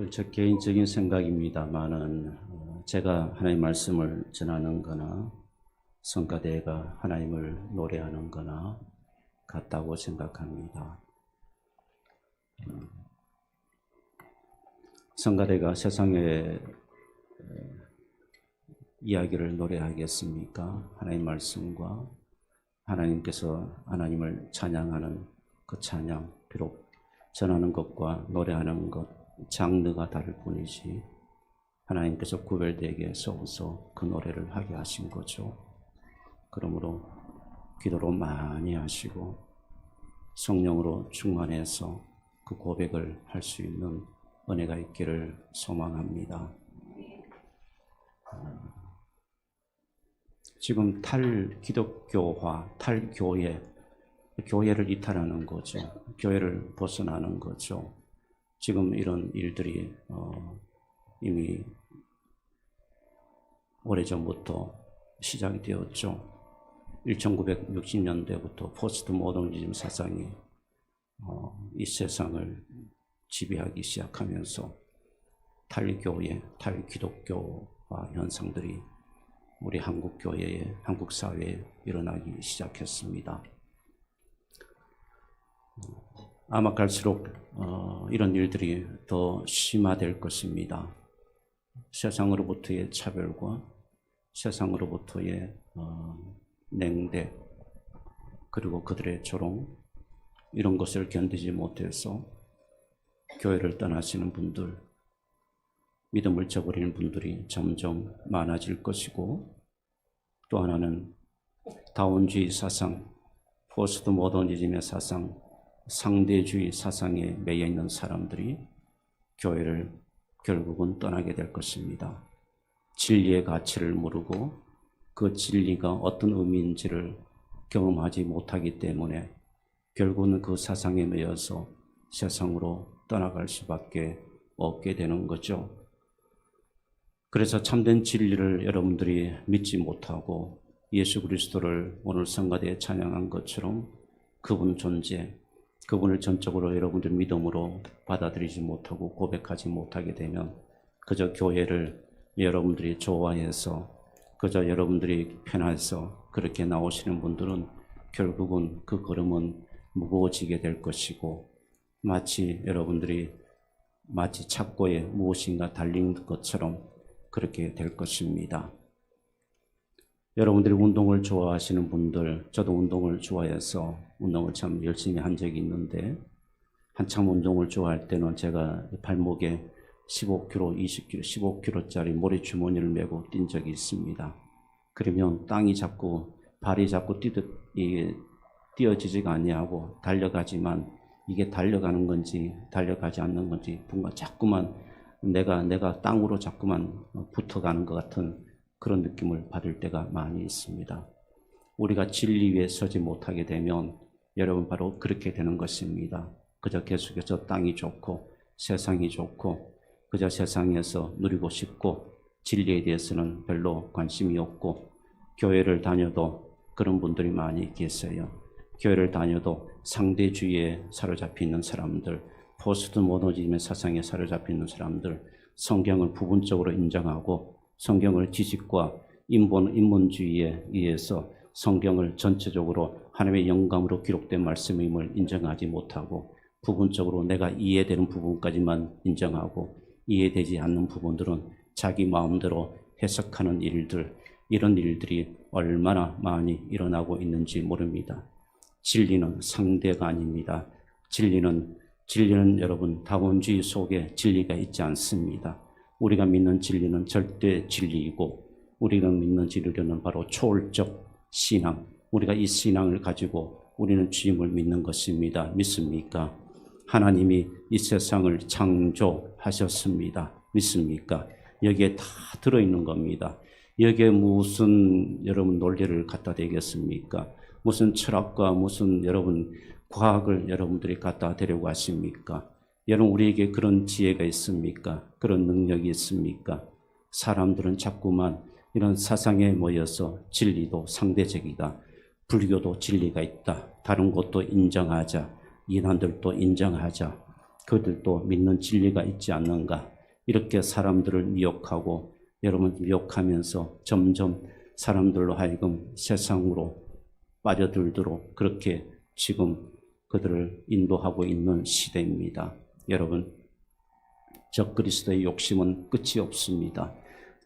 제 개인적인 생각입니다만은 제가 하나님 말씀을 전하는 거나 성가대가 하나님을 노래하는 거나 같다고 생각합니다. 성가대가 세상의 이야기를 노래하겠습니까? 하나님 말씀과 하나님께서 하나님을 찬양하는 그 찬양, 비록 전하는 것과 노래하는 것 장르가 다를 뿐이지 하나님께서 구별되게 해서 그 노래를 하게 하신 거죠. 그러므로 기도로 많이 하시고 성령으로 충만해서 그 고백을 할 수 있는 은혜가 있기를 소망합니다. 지금 탈기독교화, 탈교회, 교회를 이탈하는 거죠. 교회를 벗어나는 거죠. 지금 이런 일들이 이미 오래전부터 시작이 되었죠. 1960년대부터 포스트 모더니즘 사상이 이 세상을 지배하기 시작하면서 탈교회, 탈기독교화 현상들이 우리 한국 교회에, 한국 사회에 일어나기 시작했습니다. 아마 갈수록 이런 일들이 더 심화될 것입니다. 세상으로부터의 차별과 세상으로부터의 냉대, 그리고 그들의 조롱, 이런 것을 견디지 못해서 교회를 떠나시는 분들, 믿음을 저버리는 분들이 점점 많아질 것이고, 또 하나는 다원주의 사상, 포스트 모더니즘의 사상, 상대주의 사상에 매여 있는 사람들이 교회를 결국은 떠나게 될 것입니다. 진리의 가치를 모르고 그 진리가 어떤 의미인지를 경험하지 못하기 때문에 결국은 그 사상에 매여서 세상으로 떠나갈 수밖에 없게 되는 거죠. 그래서 참된 진리를 여러분들이 믿지 못하고 예수 그리스도를 오늘 성가대에 찬양한 것처럼 그분 존재, 그분을 전적으로 여러분들 믿음으로 받아들이지 못하고 고백하지 못하게 되면 그저 교회를 여러분들이 좋아해서, 그저 여러분들이 편해서 그렇게 나오시는 분들은 결국은 그 걸음은 무거워지게 될 것이고, 마치 여러분들이 마치 착고에 무엇인가 달린 것처럼 그렇게 될 것입니다. 여러분들이 운동을 좋아하시는 분들, 저도 운동을 좋아해서 운동을 참 열심히 한 적이 있는데, 한참 운동을 좋아할 때는 제가 발목에 15kg, 20kg, 15kg짜리 모래주머니를 메고 뛴 적이 있습니다. 그러면 땅이 자꾸, 발이 자꾸 뛰어지지가 아니하고 달려가지만 이게 달려가는 건지 달려가지 않는 건지 뭔가 자꾸만 내가 땅으로 자꾸만 붙어가는 것 같은 그런 느낌을 받을 때가 많이 있습니다. 우리가 진리 위에 서지 못하게 되면 여러분 바로 그렇게 되는 것입니다. 그저 계속해서 땅이 좋고 세상이 좋고 그저 세상에서 누리고 싶고 진리에 대해서는 별로 관심이 없고, 교회를 다녀도 그런 분들이 많이 계세요. 교회를 다녀도 상대주의에 사로잡혀 있는 사람들, 포스트 모더니즘의 사상에 사로잡혀 있는 사람들, 성경을 부분적으로 인정하고 성경을 지식과 인본주의에 의해서 성경을 전체적으로 하나님의 영감으로 기록된 말씀임을 인정하지 못하고 부분적으로 내가 이해되는 부분까지만 인정하고 이해되지 않는 부분들은 자기 마음대로 해석하는 일들, 이런 일들이 얼마나 많이 일어나고 있는지 모릅니다. 진리는 상대가 아닙니다. 진리는 여러분 다원주의 속에 진리가 있지 않습니다. 우리가 믿는 진리는 절대 진리이고 우리가 믿는 진리는 바로 초월적 신앙, 우리가 이 신앙을 가지고 우리는 주님을 믿는 것입니다. 믿습니까? 하나님이 이 세상을 창조하셨습니다. 믿습니까? 여기에 다 들어있는 겁니다. 여기에 무슨 여러분 논리를 갖다 대겠습니까? 무슨 철학과 무슨 여러분 과학을 여러분들이 갖다 대려고 하십니까? 여러분 우리에게 그런 지혜가 있습니까? 그런 능력이 있습니까? 사람들은 자꾸만 이런 사상에 모여서 진리도 상대적이다, 불교도 진리가 있다, 다른 것도 인정하자, 이단들도 인정하자, 그들도 믿는 진리가 있지 않는가. 이렇게 사람들을 미혹하고 여러분 미혹하면서 점점 사람들로 하여금 세상으로 빠져들도록 그렇게 지금 그들을 인도하고 있는 시대입니다. 여러분, 적그리스도의 욕심은 끝이 없습니다.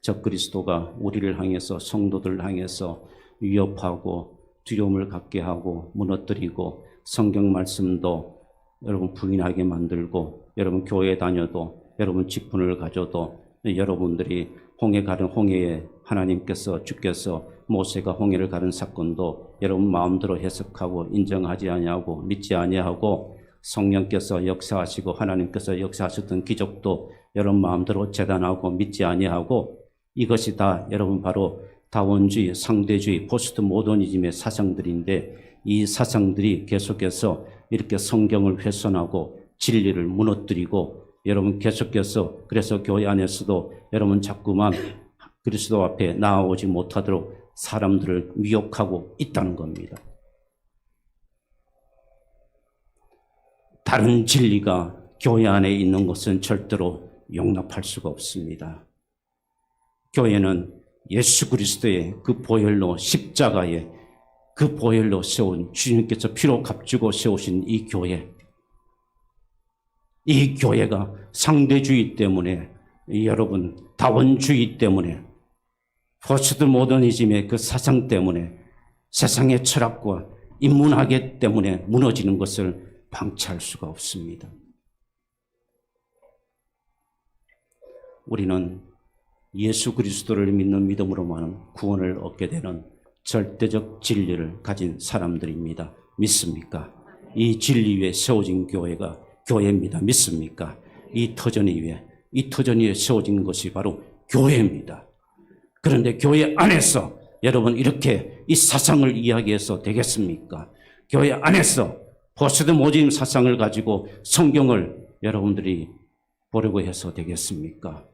적그리스도가 우리를 향해서 성도들을 향해서 위협하고 두려움을 갖게 하고 무너뜨리고 성경 말씀도 여러분 부인하게 만들고 여러분 교회 다녀도 여러분 직분을 가져도 여러분들이 홍해 가른 홍해에 하나님께서 주께서 모세가 홍해를 가른 사건도 여러분 마음대로 해석하고 인정하지 아니하고 믿지 아니하고 성령께서 역사하시고 하나님께서 역사하셨던 기적도 여러분 마음대로 재단하고 믿지 아니하고 이것이 다 여러분 바로 다원주의, 상대주의, 포스트 모더니즘의 사상들인데 이 사상들이 계속해서 이렇게 성경을 훼손하고 진리를 무너뜨리고 여러분 계속해서 그래서 교회 안에서도 여러분 자꾸만 그리스도 앞에 나아오지 못하도록 사람들을 미혹하고 있다는 겁니다. 다른 진리가 교회 안에 있는 것은 절대로 용납할 수가 없습니다. 교회는 예수 그리스도의 그 보혈로 십자가에 그 보혈로 세운 주님께서 피로 값주고 세우신 이 교회, 이 교회가 상대주의 때문에 여러분 다원주의 때문에 포스트 모더니즘의 그 사상 때문에 세상의 철학과 인문학의 때문에 무너지는 것을 방치할 수가 없습니다. 우리는 예수 그리스도를 믿는 믿음으로만 구원을 얻게 되는 절대적 진리를 가진 사람들입니다. 믿습니까? 이 진리 위에 세워진 교회가 교회입니다. 믿습니까? 이 터전 위에 세워진 것이 바로 교회입니다. 그런데 교회 안에서 여러분 이렇게 이 사상을 이야기해서 되겠습니까? 교회 안에서 포스트 모더니즘 사상을 가지고 성경을 여러분들이 보려고 해서 되겠습니까?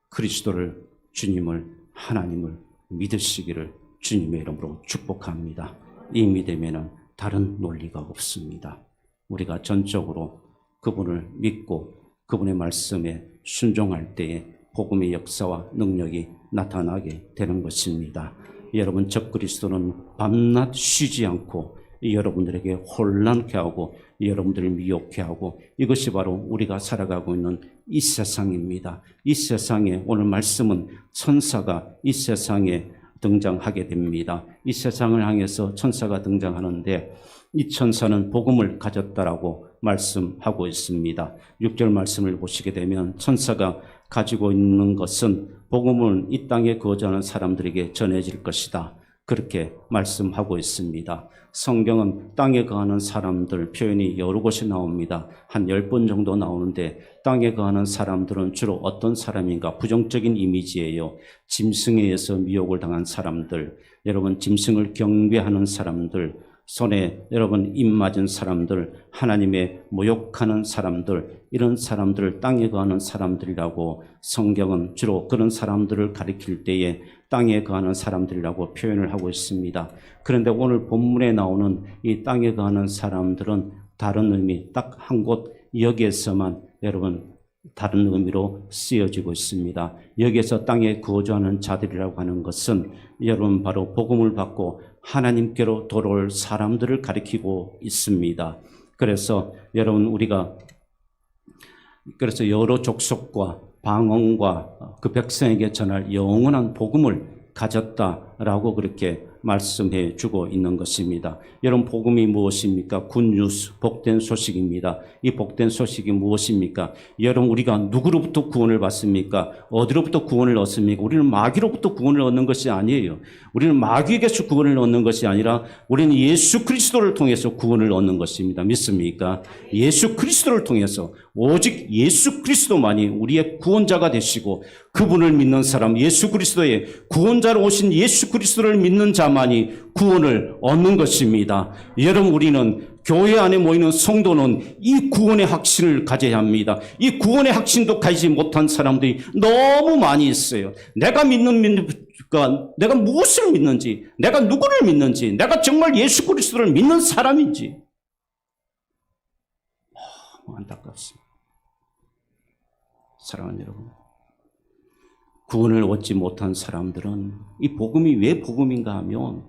그리스도를, 주님을, 하나님을 믿으시기를 주님의 이름으로 축복합니다. 이 믿음에는 다른 논리가 없습니다. 우리가 전적으로 그분을 믿고 그분의 말씀에 순종할 때에 복음의 역사와 능력이 나타나게 되는 것입니다. 여러분, 적그리스도는 밤낮 쉬지 않고 여러분들에게 혼란케 하고 여러분들을 미혹케 하고 이것이 바로 우리가 살아가고 있는 이 세상입니다. 이 세상에 오늘 말씀은 천사가 이 세상에 등장하게 됩니다. 이 세상을 향해서 천사가 등장하는데 이 천사는 복음을 가졌다라고 말씀하고 있습니다. 6절 말씀을 보시게 되면 천사가 가지고 있는 것은 복음을 이 땅에 거주하는 사람들에게 전해질 것이다. 그렇게 말씀하고 있습니다. 성경은 땅에 거하는 사람들 표현이 여러 곳이 나옵니다. 한 10번 정도 나오는데 땅에 거하는 사람들은 주로 어떤 사람인가? 부정적인 이미지예요. 짐승에 의해서 미혹을 당한 사람들, 여러분 짐승을 경배하는 사람들, 손에 여러분 입 맞은 사람들, 하나님의 모욕하는 사람들, 이런 사람들을 땅에 거하는 사람들이라고 성경은 주로 그런 사람들을 가리킬 때에 땅에 거하는 사람들이라고 표현을 하고 있습니다. 그런데 오늘 본문에 나오는 이 땅에 거하는 사람들은 다른 의미, 딱 한 곳 여기에서만 여러분 다른 의미로 쓰여지고 있습니다. 여기에서 땅에 거주하는 자들이라고 하는 것은 여러분 바로 복음을 받고 하나님께로 돌아올 사람들을 가리키고 있습니다. 그래서 여러분 우리가 그래서 여러 족속과 방언과 그 백성에게 전할 영원한 복음을 가졌다라고 그렇게 말씀해 주고 있는 것입니다. 여러분 복음이 무엇입니까? 굿뉴스, 복된 소식입니다. 이 복된 소식이 무엇입니까? 여러분 우리가 누구로부터 구원을 받습니까? 어디로부터 구원을 얻습니까? 우리는 마귀로부터 구원을 얻는 것이 아니에요. 우리는 마귀에게서 구원을 얻는 것이 아니라 우리는 예수 그리스도를 통해서 구원을 얻는 것입니다. 믿습니까? 예수 그리스도를 통해서 오직 예수 그리스도만이 우리의 구원자가 되시고 그분을 믿는 사람, 예수 그리스도의 구원자로 오신 예수 그리스도를 믿는 자만이 구원을 얻는 것입니다. 여러분 우리는 교회 안에 모이는 성도는 이 구원의 확신을 가져야 합니다. 이 구원의 확신도 가지지 못한 사람들이 너무 많이 있어요. 내가 내가 무엇을 믿는지, 내가 누구를 믿는지, 내가 정말 예수 그리스도를 믿는 사람인지 너무 안타깝습니다. 사랑하는 여러분, 구원을 얻지 못한 사람들은 이 복음이 왜 복음인가 하면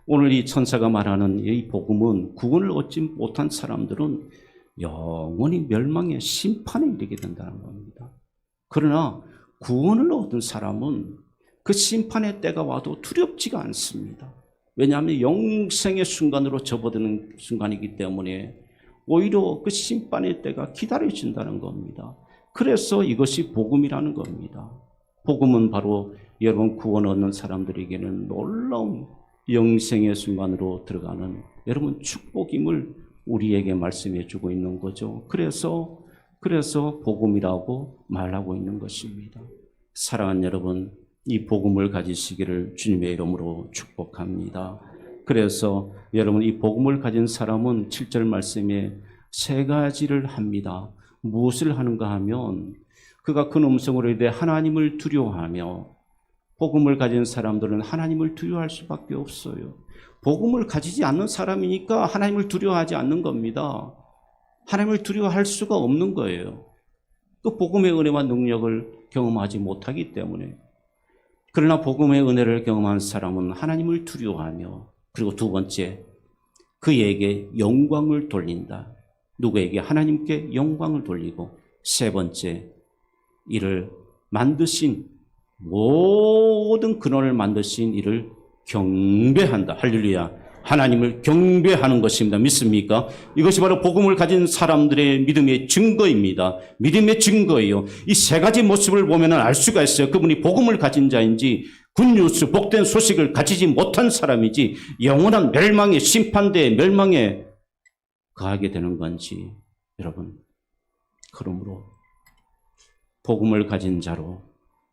오늘 이 천사가 말하는 이 복음은 구원을 얻지 못한 사람들은 영원히 멸망의 심판에 이르게 된다는 겁니다. 그러나 구원을 얻은 사람은 그 심판의 때가 와도 두렵지가 않습니다. 왜냐하면 영생의 순간으로 접어드는 순간이기 때문에 오히려 그 심판의 때가 기다려진다는 겁니다. 그래서 이것이 복음이라는 겁니다. 복음은 바로 여러분 구원 얻는 사람들에게는 놀라운 영생의 순간으로 들어가는 여러분 축복임을 우리에게 말씀해 주고 있는 거죠. 그래서 복음이라고 말하고 있는 것입니다. 사랑하는 여러분, 이 복음을 가지시기를 주님의 이름으로 축복합니다. 그래서 여러분 이 복음을 가진 사람은 7절 말씀에 세 가지를 합니다. 무엇을 하는가 하면 그가 큰 음성으로 이르되 하나님을 두려워하며, 복음을 가진 사람들은 하나님을 두려워할 수밖에 없어요. 복음을 가지지 않는 사람이니까 하나님을 두려워하지 않는 겁니다. 하나님을 두려워할 수가 없는 거예요. 그 복음의 은혜와 능력을 경험하지 못하기 때문에. 그러나 복음의 은혜를 경험한 사람은 하나님을 두려워하며, 그리고 두 번째, 그에게 영광을 돌린다. 누구에게? 하나님께 영광을 돌리고, 세 번째, 이를 만드신, 모든 근원을 만드신 이를 경배한다. 할렐루야. 하나님을 경배하는 것입니다. 믿습니까? 이것이 바로 복음을 가진 사람들의 믿음의 증거입니다. 믿음의 증거예요. 이 세 가지 모습을 보면 알 수가 있어요. 그분이 복음을 가진 자인지, 굿뉴스, 복된 소식을 가지지 못한 사람이지, 영원한 멸망의 심판대의 멸망에 가게 되는 건지. 여러분, 그러므로 복음을 가진 자로,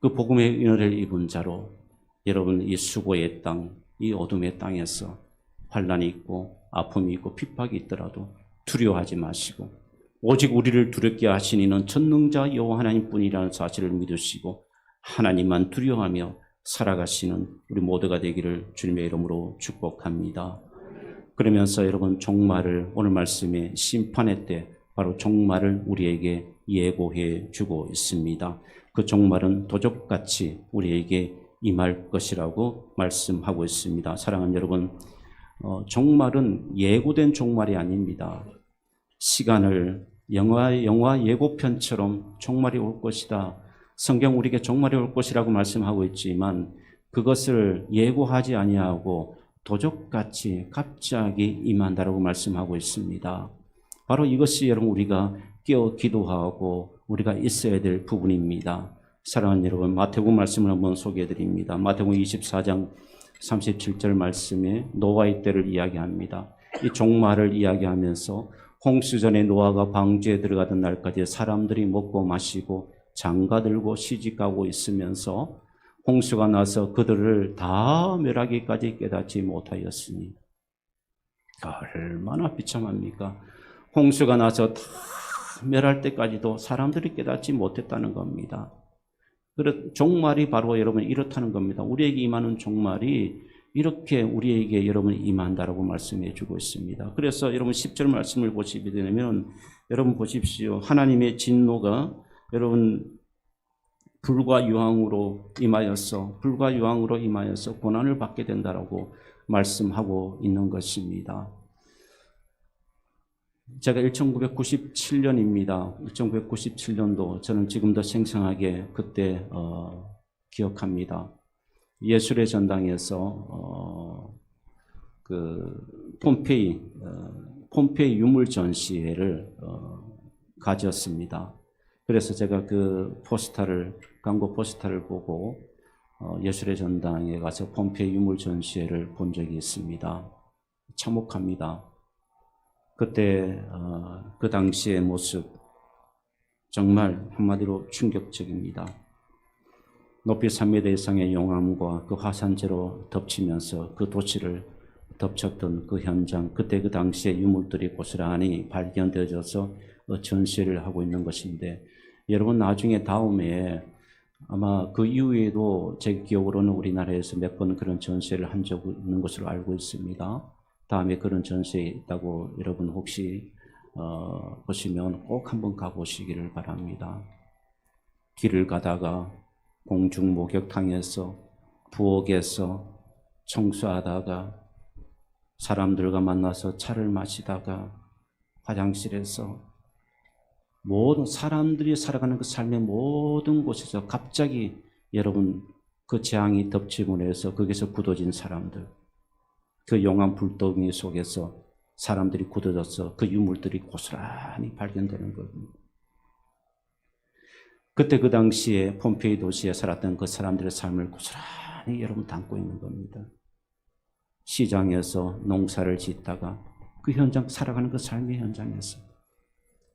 그 복음의 은혜를 입은 자로 여러분 이 수고의 땅, 이 어둠의 땅에서 환난이 있고 아픔이 있고 핍박이 있더라도 두려워하지 마시고, 오직 우리를 두렵게 하신 이는 전능자 여호와 하나님뿐이라는 사실을 믿으시고 하나님만 두려워하며 살아가시는 우리 모두가 되기를 주님의 이름으로 축복합니다. 그러면서 여러분 종말을, 오늘 말씀의 심판의 때 바로 종말을 우리에게 예고해 주고 있습니다. 그 종말은 도적같이 우리에게 임할 것이라고 말씀하고 있습니다. 사랑하는 여러분, 종말은 예고된 종말이 아닙니다. 시간을 영화 예고편처럼 종말이 올 것이다, 성경 우리에게 종말이 올 것이라고 말씀하고 있지만 그것을 예고하지 아니하고 도적같이 갑자기 임한다라고 말씀하고 있습니다. 바로 이것이 여러분 우리가 깨어 기도하고 우리가 있어야 될 부분입니다. 사랑하는 여러분, 마태복음 말씀을 한번 소개해 드립니다. 마태복음 24장 37절 말씀에 노아의 때를 이야기합니다. 이 종말을 이야기하면서 홍수전에 노아가 방주에 들어가던 날까지 사람들이 먹고 마시고 장가들고 시집가고 있으면서 홍수가 나서 그들을 다 멸하기까지 깨닫지 못하였으니, 얼마나 비참합니까? 홍수가 나서 다 멸할 때까지도 사람들이 깨닫지 못했다는 겁니다. 종말이 바로 여러분 이렇다는 겁니다. 우리에게 임하는 종말이 이렇게 우리에게 여러분 임한다라고 말씀해 주고 있습니다. 그래서 여러분 10절 말씀을 보시게 되면 여러분 보십시오. 하나님의 진노가 여러분 불과 유황으로 임하여서 고난을 받게 된다라고 말씀하고 있는 것입니다. 제가 1997년입니다. 1997년도 저는 지금도 생생하게 그때 기억합니다. 예술의 전당에서 그 폼페이 유물 전시회를 가졌습니다. 그래서 제가 그 광고 포스터를 보고 예술의 전당에 가서 폼페이 유물 전시회를 본 적이 있습니다. 참혹합니다. 그때 그 당시의 모습 정말 한마디로 충격적입니다. 높이 3m 이상의 용암과 그 화산재로 덮치면서 그 도시를 덮쳤던 그 현장, 그때 그 당시의 유물들이 고스란히 발견되어져서 전시를 하고 있는 것인데, 여러분 나중에 다음에 아마 그 이후에도 제 기억으로는 우리나라에서 몇 번 그런 전시를 한 적이 있는 것으로 알고 있습니다. 다음에 그런 전시에 있다고 여러분 혹시 보시면 꼭 한번 가보시기를 바랍니다. 길을 가다가 공중 목욕탕에서 부엌에서 청소하다가 사람들과 만나서 차를 마시다가 화장실에서 모든 사람들이 살아가는 그 삶의 모든 곳에서 갑자기 여러분 그 재앙이 덮치고 해서 거기서 굳어진 사람들, 그 용암 불덩이 속에서 사람들이 굳어져서 그 유물들이 고스란히 발견되는 겁니다. 그때 그 당시에 폼페이 도시에 살았던 그 사람들의 삶을 고스란히 여러분 담고 있는 겁니다. 시장에서 농사를 짓다가 그 현장 살아가는 그 삶의 현장에서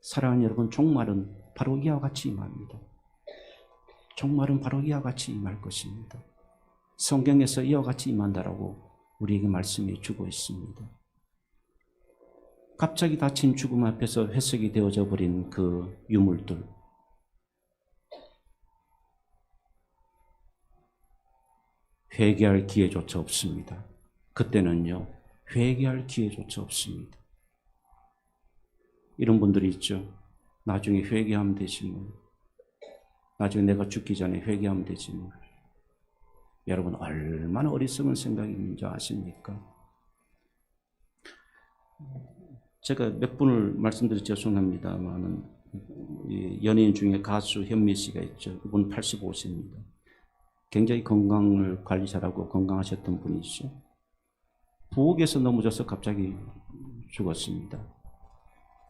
사랑하는 여러분, 종말은 바로 이와 같이 임합니다. 종말은 바로 이와 같이 임할 것입니다. 성경에서 이와 같이 임한다라고 우리에게 말씀해 주고 있습니다. 갑자기 닥친 죽음 앞에서 회색이 되어져 버린 그 유물들, 회개할 기회조차 없습니다. 그때는요, 회개할 기회조차 없습니다. 이런 분들이 있죠. 나중에 회개하면 되지 뭐. 나중에 내가 죽기 전에 회개하면 되지 뭐. 여러분 얼마나 어리석은 생각이 있는지 아십니까? 제가 몇 분을 말씀드려 죄송합니다만은 연예인 중에 가수 현미 씨가 있죠. 그분 85세입니다. 굉장히 건강을 관리 잘하고 건강하셨던 분이시죠. 부엌에서 넘어져서 갑자기 죽었습니다.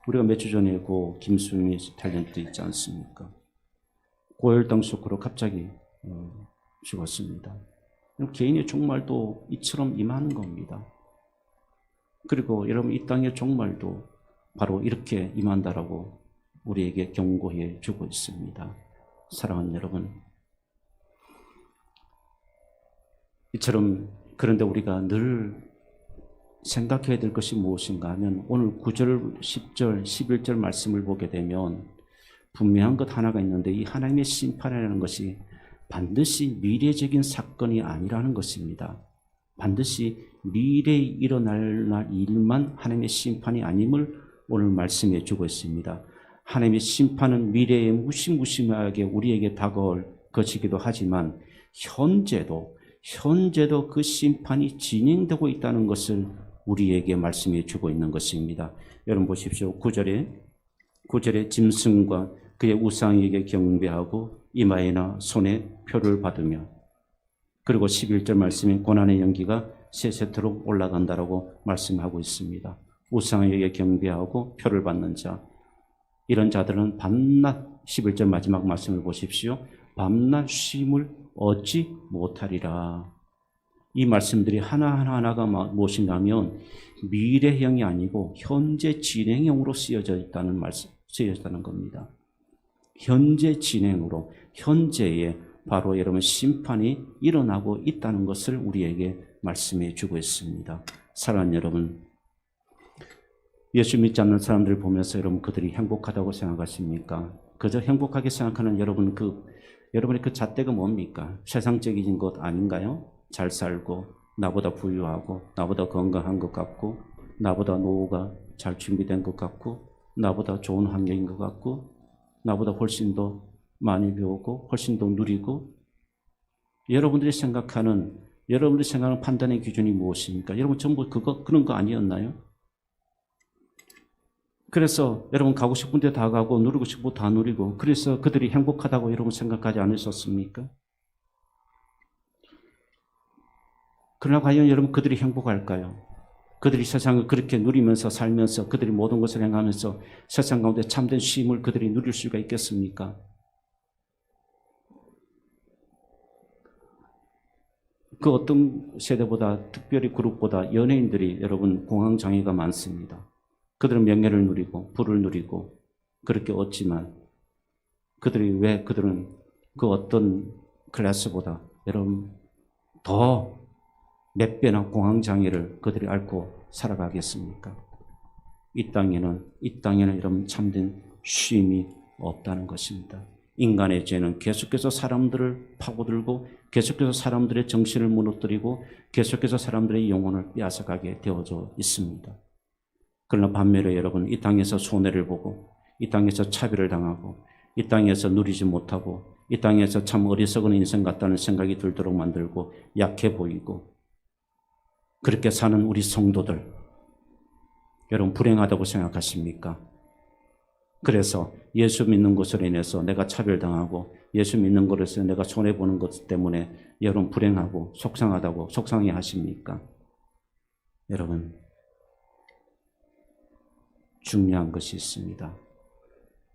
우리가 몇 주 전에 그 김수미 탤런트 있지 않습니까? 고혈당 쇼크로 갑자기 죽었습니다. 개인의 종말도 이처럼 임하는 겁니다. 그리고 여러분 이 땅의 종말도 바로 이렇게 임한다라고 우리에게 경고해 주고 있습니다. 사랑하는 여러분, 이처럼 그런데 우리가 늘 생각해야 될 것이 무엇인가 하면 오늘 9절, 10절, 11절 말씀을 보게 되면 분명한 것 하나가 있는데 이 하나님의 심판이라는 것이 반드시 미래적인 사건이 아니라는 것입니다. 반드시 미래에 일어날 일만 하나님의 심판이 아님을 오늘 말씀해 주고 있습니다. 하나님의 심판은 미래에 무시무시하게 우리에게 다가올 것이기도 하지만 현재도 그 심판이 진행되고 있다는 것을 우리에게 말씀해 주고 있는 것입니다. 여러분 보십시오. 9절에 짐승과 그의 우상에게 경배하고 이마에나 손에 표를 받으며, 그리고 11절 말씀에 고난의 연기가 세세토록 올라간다라고 말씀하고 있습니다. 우상에게 경배하고 표를 받는 자, 이런 자들은 밤낮, 11절 마지막 말씀을 보십시오. 밤낮 쉼을 얻지 못하리라. 이 말씀들이 하나하나가 무엇인가 하면 미래형이 아니고 현재 진행형으로 쓰여졌다는 겁니다. 현재 진행으로, 현재에 바로 여러분 심판이 일어나고 있다는 것을 우리에게 말씀해 주고 있습니다. 사랑하는 여러분, 예수 믿지 않는 사람들을 보면서 여러분 그들이 행복하다고 생각하십니까? 그저 행복하게 생각하는 여러분의 그 잣대가 뭡니까? 세상적인 것 아닌가요? 잘 살고, 나보다 부유하고, 나보다 건강한 것 같고, 나보다 노후가 잘 준비된 것 같고, 나보다 좋은 환경인 것 같고, 나보다 훨씬 더 많이 배우고, 훨씬 더 누리고, 여러분들이 생각하는 판단의 기준이 무엇입니까? 여러분 전부 그런 거 아니었나요? 그래서 여러분 가고 싶은 데 다 가고 누리고 싶은 거 다 누리고, 그래서 그들이 행복하다고 여러분 생각하지 않으셨습니까? 그러나 과연 여러분 그들이 행복할까요? 그들이 세상을 그렇게 누리면서 살면서 그들이 모든 것을 행하면서 세상 가운데 참된 쉼을 그들이 누릴 수가 있겠습니까? 그 어떤 세대보다, 특별히 그룹보다 연예인들이 여러분 공황장애가 많습니다. 그들은 명예를 누리고 부를 누리고 그렇게 얻지만 그들은 그 어떤 클래스보다 여러분 더 몇 배나 공황장애를 그들이 앓고 살아가겠습니까? 이 땅에는 여러분 참된 쉼이 없다는 것입니다. 인간의 죄는 계속해서 사람들을 파고들고 계속해서 사람들의 정신을 무너뜨리고 계속해서 사람들의 영혼을 빼앗아가게 되어져 있습니다. 그러나 반면에 여러분, 이 땅에서 손해를 보고, 이 땅에서 차별을 당하고, 이 땅에서 누리지 못하고, 이 땅에서 참 어리석은 인생 같다는 생각이 들도록 만들고 약해 보이고, 그렇게 사는 우리 성도들, 여러분 불행하다고 생각하십니까? 그래서 예수 믿는 것으로 인해서 내가 차별당하고, 예수 믿는 것에서 내가 손해보는 것 때문에 여러분 불행하고 속상하다고 속상해 하십니까? 여러분, 중요한 것이 있습니다.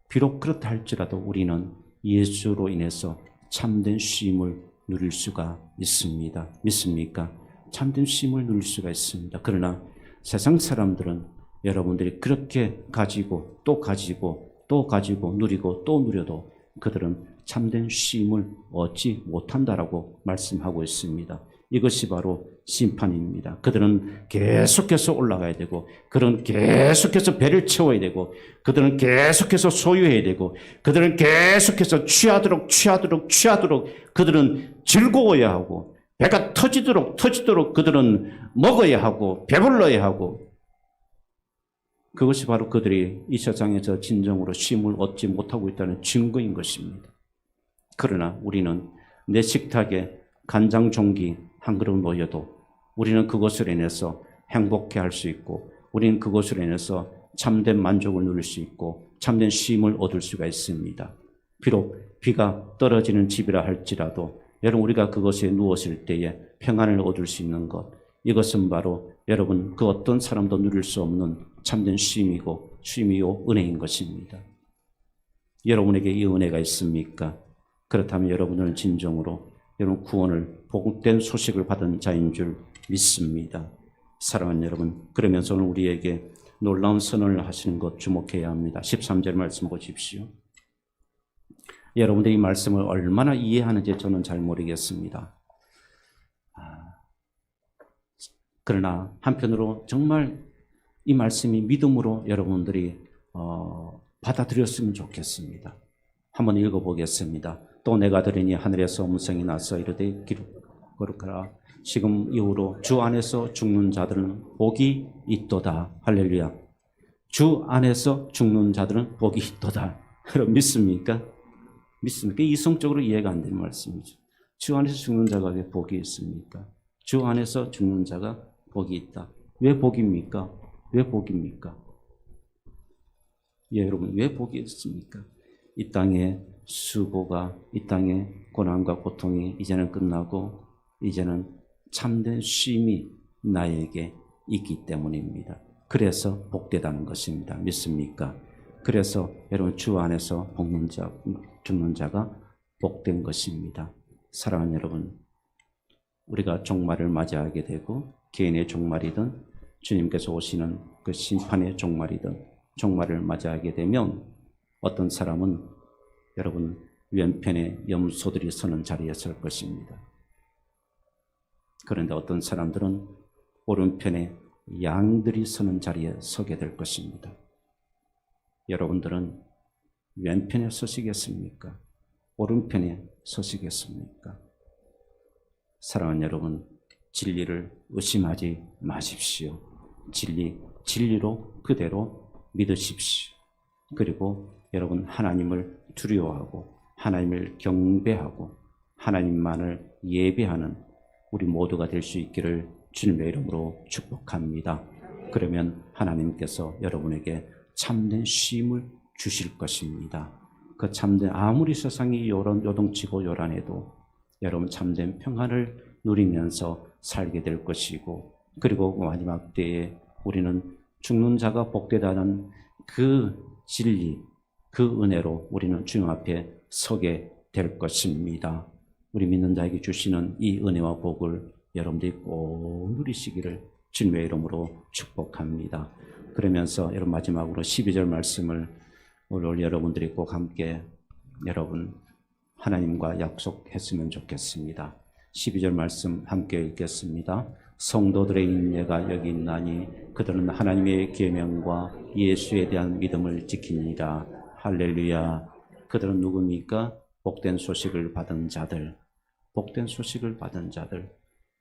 비록 그렇다 할지라도 우리는 예수로 인해서 참된 쉼을 누릴 수가 있습니다. 믿습니까? 참된 쉼을 누릴 수가 있습니다. 그러나 세상 사람들은 여러분들이 그렇게 가지고 또 가지고 또 가지고 누리고 또 누려도 그들은 참된 쉼을 얻지 못한다라고 말씀하고 있습니다. 이것이 바로 심판입니다. 그들은 계속해서 올라가야 되고, 그들은 계속해서 배를 채워야 되고, 그들은 계속해서 소유해야 되고, 그들은 계속해서 취하도록 그들은 즐거워야 하고, 배가 터지도록 그들은 먹어야 하고 배불러야 하고, 그것이 바로 그들이 이 세상에서 진정으로 쉼을 얻지 못하고 있다는 증거인 것입니다. 그러나 우리는 내 식탁에 간장 종기 한 그릇 놓여도 우리는 그것으로 인해서 행복해 할 수 있고, 우리는 그것으로 인해서 참된 만족을 누릴 수 있고 참된 쉼을 얻을 수가 있습니다. 비록 비가 떨어지는 집이라 할지라도 여러분, 우리가 그것에 누웠을 때에 평안을 얻을 수 있는 것, 이것은 바로 여러분 그 어떤 사람도 누릴 수 없는 참된 쉼이고 은혜인 것입니다. 여러분에게 이 은혜가 있습니까? 그렇다면 여러분은 진정으로 여러분 구원을 복된 소식을 받은 자인 줄 믿습니다. 사랑하는 여러분, 그러면서는 우리에게 놀라운 선언을 하시는 것 주목해야 합니다. 13절 말씀 보십시오. 여러분들이 이 말씀을 얼마나 이해하는지 저는 잘 모르겠습니다. 그러나 한편으로 정말 이 말씀이 믿음으로 여러분들이 받아들였으면 좋겠습니다. 한번 읽어보겠습니다. 또 내가 들으니 하늘에서 음성이 나서 이르되 거룩하라. 지금 이후로 주 안에서 죽는 자들은 복이 있도다. 할렐루야. 주 안에서 죽는 자들은 복이 있도다. 여러분 믿습니까? 믿습니까? 이성적으로 이해가 안 되는 말씀이죠. 주 안에서 죽는 자가 왜 복이 있습니까? 주 안에서 죽는 자가 복이 있다. 왜 복입니까? 왜 복입니까? 예, 여러분, 왜 복이 있습니까? 이 땅의 수고가, 이 땅의 고난과 고통이 이제는 끝나고 이제는 참된 쉼이 나에게 있기 때문입니다. 그래서 복되다는 것입니다. 믿습니까? 그래서 여러분 주 안에서 죽는 자가 복된 것입니다. 사랑하는 여러분, 우리가 종말을 맞이하게 되고 개인의 종말이든 주님께서 오시는 그 심판의 종말이든 종말을 맞이하게 되면 어떤 사람은 여러분 왼편에 염소들이 서는 자리에 설 것입니다. 그런데 어떤 사람들은 오른편에 양들이 서는 자리에 서게 될 것입니다. 여러분들은 왼편에 서시겠습니까? 오른편에 서시겠습니까? 사랑하는 여러분, 진리를 의심하지 마십시오. 진리로 그대로 믿으십시오. 그리고 여러분 하나님을 두려워하고 하나님을 경배하고 하나님만을 예배하는 우리 모두가 될 수 있기를 주님의 이름으로 축복합니다. 그러면 하나님께서 여러분에게 참된 쉼을 주실 것입니다. 그 참된, 아무리 세상이 요동치고 요란해도 여러분 참된 평안을 누리면서 살게 될 것이고, 그리고 마지막 때에 우리는 죽는 자가 복되다는 그 진리, 그 은혜로 우리는 주님 앞에 서게 될 것입니다. 우리 믿는 자에게 주시는 이 은혜와 복을 여러분들이 꼭 누리시기를 주님의 이름으로 축복합니다. 그러면서 여러분 마지막으로 12절 말씀을 오늘 여러분들이 꼭 함께 여러분 하나님과 약속했으면 좋겠습니다. 12절 말씀 함께 읽겠습니다. 성도들의 인내가 여기 있나니 그들은 하나님의 계명과 예수에 대한 믿음을 지키니라. 할렐루야. 그들은 누굽니까? 복된 소식을 받은 자들. 복된 소식을 받은 자들.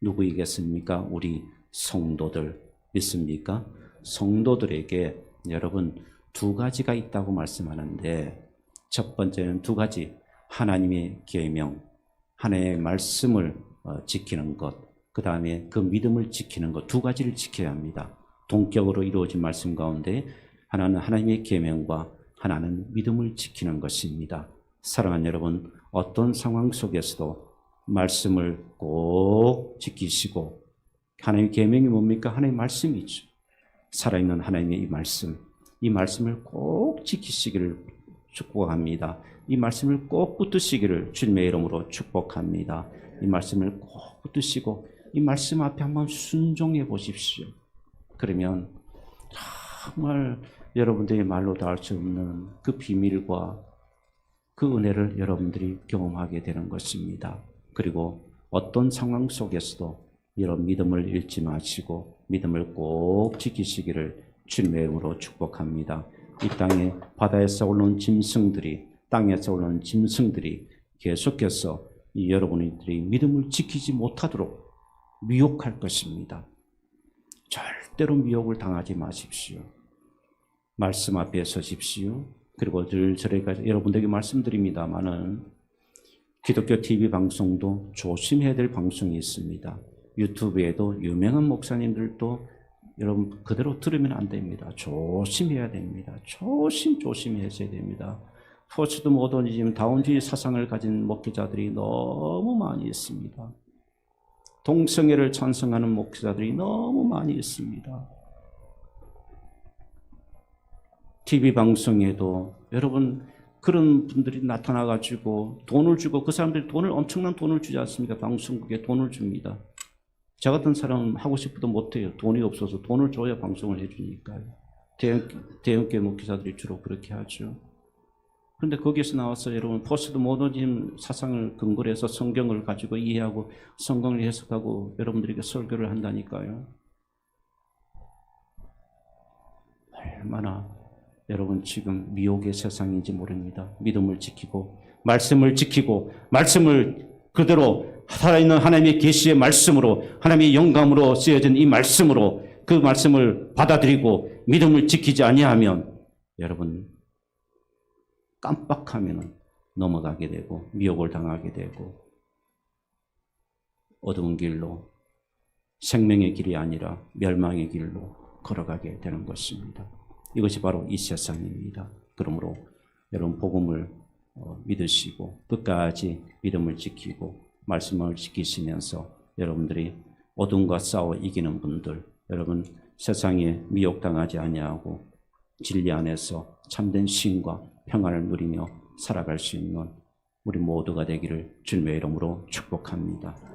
누구이겠습니까? 우리 성도들. 믿습니까? 성도들에게 여러분 두 가지가 있다고 말씀하는데, 첫 번째는 두 가지, 하나님의 계명, 하나님의 말씀을 지키는 것, 그 다음에 그 믿음을 지키는 것, 두 가지를 지켜야 합니다. 동격으로 이루어진 말씀 가운데 하나는 하나님의 계명과 하나는 믿음을 지키는 것입니다. 사랑하는 여러분, 어떤 상황 속에서도 말씀을 꼭 지키시고, 하나님의 계명이 뭡니까? 하나님의 말씀이죠. 살아있는 하나님의 이 말씀을 꼭 지키시기를 축복합니다. 이 말씀을 꼭 붙드시기를 주님의 이름으로 축복합니다. 이 말씀을 꼭 붙드시고 이 말씀 앞에 한번 순종해 보십시오. 그러면 정말 여러분들의 말로 다 할 수 없는 그 비밀과 그 은혜를 여러분들이 경험하게 되는 것입니다. 그리고 어떤 상황 속에서도 이런 믿음을 잃지 마시고 믿음을 꼭 지키시기를 주님의 이름으로 축복합니다. 이 땅에 바다에서 올라온 짐승들이, 땅에서 올라온 짐승들이 계속해서 여러분들이 믿음을 지키지 못하도록 미혹할 것입니다. 절대로 미혹을 당하지 마십시오. 말씀 앞에 서십시오. 그리고 늘 저희가 여러분들에게 말씀드립니다마는 기독교 TV 방송도 조심해야 될 방송이 있습니다. 유튜브에도 유명한 목사님들도 여러분 그대로 들으면 안 됩니다. 조심해야 됩니다. 조심하셔야 됩니다. 포스트 모더니즘, 다운주의 사상을 가진 목회자들이 너무 많이 있습니다. 동성애를 찬성하는 목회자들이 너무 많이 있습니다. TV 방송에도 여러분 그런 분들이 나타나가지고 돈을 주고, 그 사람들이 엄청난 돈을 주지 않습니까? 방송국에 돈을 줍니다. 저 같은 사람은 하고 싶어도 못해요. 돈이 없어서. 돈을 줘야 방송을 해주니까요. 대형교회 목회자들이 주로 그렇게 하죠. 그런데 거기에서 나와서 여러분 포스트 모더니즘 사상을 근거로 해서 성경을 가지고 이해하고 성경을 해석하고 여러분들에게 설교를 한다니까요. 얼마나 여러분 지금 미혹의 세상인지 모릅니다. 믿음을 지키고 말씀을 지키고 말씀을 그대로 살아있는 하나님의 계시의 말씀으로, 하나님의 영감으로 쓰여진 이 말씀으로 그 말씀을 받아들이고 믿음을 지키지 아니하면 여러분 깜빡하면 넘어가게 되고 미혹을 당하게 되고 어두운 길로, 생명의 길이 아니라 멸망의 길로 걸어가게 되는 것입니다. 이것이 바로 이 세상입니다. 그러므로 여러분 복음을 믿으시고 끝까지 믿음을 지키고 말씀을 지키시면서 여러분들이 어둠과 싸워 이기는 분들, 여러분 세상에 미혹당하지 아니하고 진리 안에서 참된 쉼과 평안을 누리며 살아갈 수 있는 우리 모두가 되기를 주님의 이름으로 축복합니다.